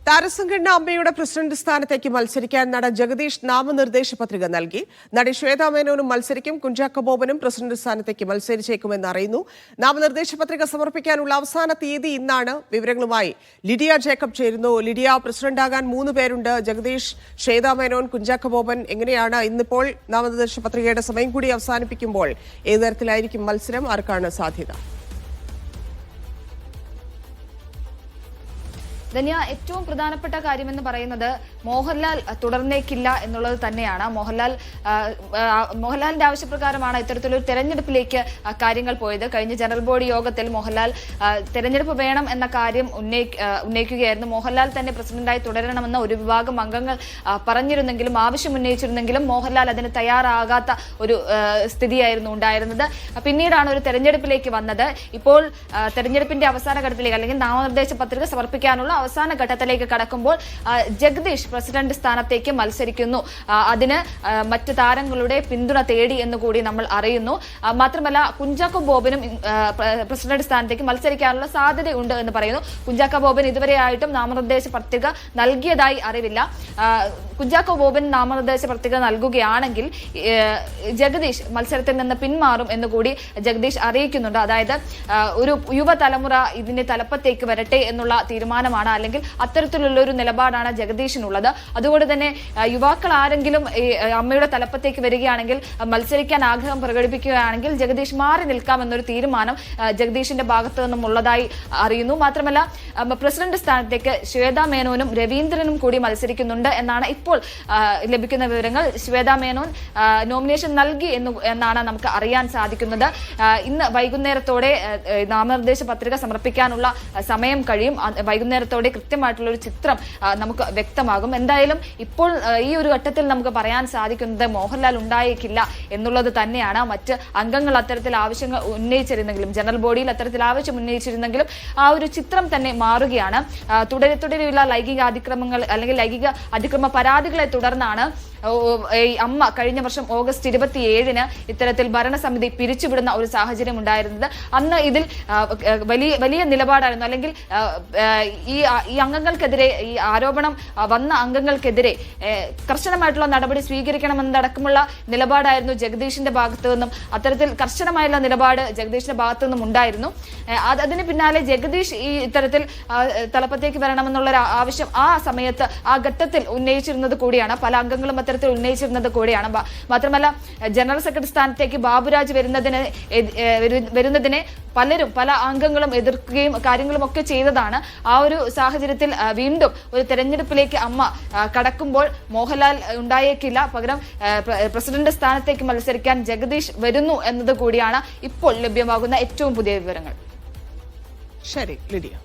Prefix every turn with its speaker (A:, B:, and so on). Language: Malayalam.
A: താരസംഘടന അമ്മയുടെ പ്രസിഡന്റ് സ്ഥാനത്തേക്ക് മത്സരിക്കാൻ നടൻ ജഗദീഷ് നാമനിർദ്ദേശ പത്രിക നൽകി. നടി ശ്വേതാ മേനോനും മത്സരിക്കും. കുഞ്ചാക്കോ ബോബനും പ്രസിഡന്റ് സ്ഥാനത്തേക്ക് മത്സരിച്ചേക്കുമെന്ന് അറിയുന്നു. നാമനിർദ്ദേശ പത്രിക സമർപ്പിക്കാനുള്ള അവസാന തീയതി ഇന്നാണ്. വിവരങ്ങളുമായി ലിഡിയ ജേക്കബ് ചേരുന്നു. ലിഡിയ, പ്രസിഡന്റാകാൻ 3 പേരുണ്ട്: ജഗദീഷ്, ശ്വേതാ മേനോൻ, കുഞ്ചാക്കോ ബോബൻ. എങ്ങനെയാണ് ഇന്നിപ്പോൾ നാമനിർദ്ദേശ പത്രികയുടെ സമയം കൂടി അവസാനിപ്പിക്കുമ്പോൾ ഏത് തരത്തിലായിരിക്കും മത്സരം? ആർക്കാണ് സാധ്യത?
B: ധന്യ, ഏറ്റവും പ്രധാനപ്പെട്ട കാര്യമെന്ന് പറയുന്നത് മോഹൻലാൽ തുടർന്നേക്കില്ല എന്നുള്ളത് തന്നെയാണ്. മോഹൻലാലിന്റെ ആവശ്യപ്രകാരമാണ് ഇത്തരത്തിലൊരു തെരഞ്ഞെടുപ്പിലേക്ക് കാര്യങ്ങൾ പോയത്. കഴിഞ്ഞ ജനറൽ ബോഡി യോഗത്തിൽ മോഹൻലാൽ തെരഞ്ഞെടുപ്പ് വേണം എന്ന കാര്യം ഉന്നയിക്കുകയായിരുന്നു. മോഹൻലാൽ തന്നെ പ്രസിഡന്റായി തുടരണമെന്ന ഒരു വിഭാഗം അംഗങ്ങൾ പറഞ്ഞിരുന്നെങ്കിലും, ആവശ്യം ഉന്നയിച്ചിരുന്നെങ്കിലും മോഹൻലാൽ അതിന് തയ്യാറാകാത്ത ഒരു സ്ഥിതിയായിരുന്നു ഉണ്ടായിരുന്നത്. പിന്നീടാണ് ഒരു തെരഞ്ഞെടുപ്പിലേക്ക് വന്നത്. ഇപ്പോൾ തെരഞ്ഞെടുപ്പിന്റെ അവസാന ഘട്ടത്തിലേക്ക്, അല്ലെങ്കിൽ നാമനിർദ്ദേശ പത്രിക സമർപ്പിക്കാനുള്ള അവസാന ഘട്ടത്തിലേക്ക് കടക്കുമ്പോൾ ജഗദീഷ് പ്രസിഡന്റ് സ്ഥാനത്തേക്ക് മത്സരിക്കുന്നു. അതിന് മറ്റ് താരങ്ങളുടെ പിന്തുണ തേടി എന്ന് കൂടി നമ്മൾ അറിയുന്നു. മാത്രമല്ല, കുഞ്ചാക്കോ ബോബനും പ്രസിഡന്റ് സ്ഥാനത്തേക്ക് മത്സരിക്കാനുള്ള സാധ്യതയുണ്ട് എന്ന് പറയുന്നു. കുഞ്ചാക്കോ ബോബൻ ഇതുവരെയായിട്ടും നാമനിർദ്ദേശ പത്രിക നൽകിയതായി അറിവില്ല. കുഞ്ചാക്കോ ബോബൻ നാമനിർദ്ദേശ പത്രിക നൽകുകയാണെങ്കിൽ ജഗദീഷ് മത്സരത്തിൽ നിന്ന് പിന്മാറും എന്നുകൂടി ജഗദീഷ് അറിയിക്കുന്നുണ്ട്. അതായത് ഒരു യുവതലമുറ ഇതിന്റെ തലപ്പത്തേക്ക് വരട്ടെ എന്നുള്ള തീരുമാനമാണ്, അല്ലെങ്കിൽ അത്തരത്തിലുള്ള ഒരു നിലപാടാണ് ജഗദീഷിനുള്ളത്. അതുകൊണ്ട് തന്നെ യുവാക്കൾ ആരെങ്കിലും അമ്മയുടെ തലപ്പത്തേക്ക് വരികയാണെങ്കിൽ, മത്സരിക്കാൻ ആഗ്രഹം പ്രകടിപ്പിക്കുകയാണെങ്കിൽ ജഗദീഷ് മാറി നിൽക്കാമെന്നൊരു തീരുമാനം ജഗദീഷിന്റെ ഭാഗത്തു നിന്നും ഉള്ളതായി അറിയുന്നു. മാത്രമല്ല, പ്രസിഡന്റ് സ്ഥാനത്തേക്ക് ശ്വേതാ മേനോനും രവീന്ദ്രനും കൂടി മത്സരിക്കുന്നുണ്ട് എന്നാണ് ഇപ്പോൾ ലഭിക്കുന്ന വിവരങ്ങൾ. ശ്വേതാ മേനോൻ നോമിനേഷൻ നൽകി എന്നാണ് നമുക്ക് അറിയാൻ സാധിക്കുന്നത്. ഇന്ന് വൈകുന്നേരത്തോടെ നാമനിർദ്ദേശ പത്രിക സമർപ്പിക്കാനുള്ള സമയം കഴിയും. വൈകുന്നേരത്തോടെ കൃത്യമായിട്ടുള്ള ഒരു ചിത്രം നമുക്ക് വ്യക്തമാകും. എന്തായാലും ഇപ്പോൾ ഈ ഒരു ഘട്ടത്തിൽ നമുക്ക് പറയാൻ സാധിക്കുന്നത് മോഹൻലാൽ ഉണ്ടായേക്കില്ല എന്നുള്ളത് തന്നെയാണ്. മറ്റ് അംഗങ്ങൾ അത്തരത്തിൽ ആവശ്യങ്ങൾ ഉന്നയിച്ചിരുന്നെങ്കിലും, ജനറൽ ബോഡിയിൽ അത്തരത്തിൽ ആവശ്യം ഉന്നയിച്ചിരുന്നെങ്കിലും ആ ഒരു ചിത്രം തന്നെ മാറുകയാണ്. തുടരെയുള്ള ലൈംഗിക അതിക്രമങ്ങൾ അല്ലെങ്കിൽ ലൈംഗിക അതിക്രമ പരാതികളെ തുടർന്നാണ് അമ്മ കഴിഞ്ഞ വർഷം ഓഗസ്റ്റ് 27-ന് ഇത്തരത്തിൽ ഭരണസമിതി പിരിച്ചുവിടുന്ന ഒരു സാഹചര്യം ഉണ്ടായിരുന്നത്. അന്ന് ഇതിൽ വലിയ നിലപാടായിരുന്നു. അല്ലെങ്കിൽ ഈ അംഗങ്ങൾക്കെതിരെ, ഈ ആരോപണം വന്ന അംഗങ്ങൾക്കെതിരെ കർശനമായിട്ടുള്ള നടപടി സ്വീകരിക്കണമെന്നതടക്കമുള്ള നിലപാടായിരുന്നു ജഗദീഷിന്റെ ഭാഗത്തു നിന്നും. അത്തരത്തിൽ കർശനമായുള്ള നിലപാട് ജഗദീഷിന്റെ ഭാഗത്തു നിന്നും ഉണ്ടായിരുന്നു. അതിന് പിന്നാലെ ജഗദീഷ് ഈ ഇത്തരത്തിൽ തലപ്പത്തേക്ക് വരണമെന്നുള്ള ആവശ്യം ആ സമയത്ത്, ആ ഘട്ടത്തിൽ ഉന്നയിച്ചിരുന്നത് കൂടിയാണ്. പല അംഗങ്ങളും അത്തരത്തിൽ ഉന്നയിച്ചിരുന്നത് കൂടിയാണ്. മാത്രമല്ല, ജനറൽ സെക്രട്ടറി സ്ഥാനത്തേക്ക് ബാബുരാജ് വരുന്നതിനെ പല അംഗങ്ങളും എതിർക്കുകയും കാര്യങ്ങളും ഒക്കെ ചെയ്തതാണ്. ആ ഒരു സാഹചര്യത്തിൽ വീണ്ടും ഒരു തെരഞ്ഞെടുപ്പിലേക്ക് അമ്മ കടക്കുമ്പോൾ മോഹൻലാൽ ഉണ്ടായേക്കില്ല, പകരം പ്രസിഡന്റ് സ്ഥാനത്തേക്ക് മത്സരിക്കാൻ ജഗദീഷ് വരുന്നു എന്നത് കൂടിയാണ് ഇപ്പോൾ ലഭ്യമാകുന്ന ഏറ്റവും പുതിയ വിവരങ്ങൾ.
A: ശരി ലിഡിയ.